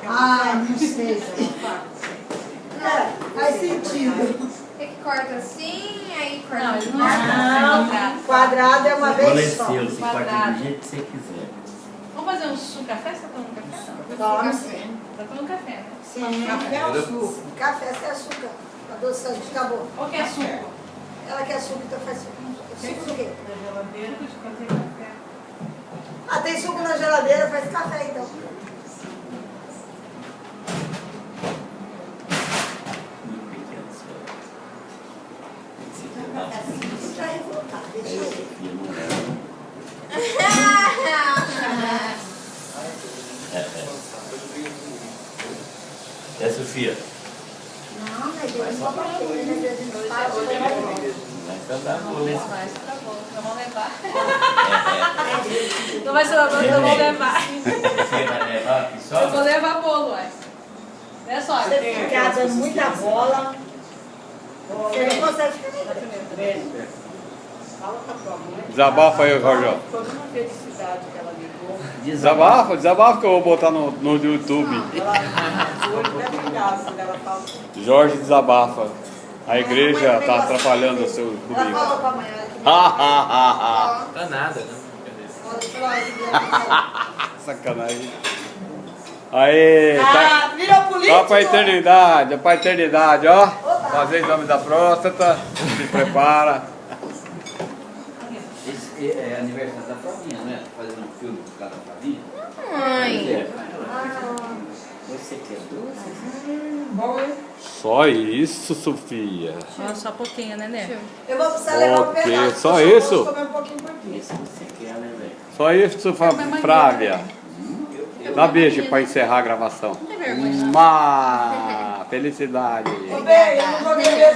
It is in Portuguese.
Ah, não sei. Faz sentido. É que corta assim, aí corta Não, assim. Não, quadrado é uma vez só. Faleceu, você corta do jeito que você quiser. Vamos fazer um café? Você tá tomando café? Toma sim. Tá tomando café, né? Sim, café ou suco? Café sem açúcar. Adoçante, acabou. Qual que é suco? Ela quer suco, então faz suco. Suco do quê? Da geladeira de fazer café. Ah, tem suco na geladeira, faz café então. Muito pequeno só. Esse aqui Isso já é revoltado, deixa eu ver. filho não é. É, Sofia? Não, mas ele só pra ter, né? A gente faz, Vai cantar bolo. Mas tá bom, não vamos levar. Não vai ser uma coisa que eu vou levar. Você vai levar aqui só? Eu vou levar bolo, ué. É só. Você ficar dando muita bola, você não consegue ficar bem. Fala com a tua mãe. Desabafa aí, Rogério. Toda uma felicidade que ela ligou. Desabafa que eu vou botar no YouTube. Ela hoje deve ficar quando ela fala. Jorge desabafa. A igreja está atrapalhando o seu Ela domingo. falou pra amanhã. Tá nada, né? Sacanagem. Aí, tá, Virou político? tá pra eternidade, ó. Fazer exame da próstata, se prepara. Esse é aniversário da Flavinha, né? Fazendo um filme por causa da Flavinha. Mãe. Você quer doce? Só isso, Sofia. Só um pouquinho, né, né? Eu vou precisar levar um Ok, pedaço. só eu isso? vou comer um pouquinho por dia. Esse você quer, né, velho? Só isso, Frávia. Dá beijo pra encerrar a gravação. Não tem vergonha. Felicidade. Ô, bem, eu não vou beber.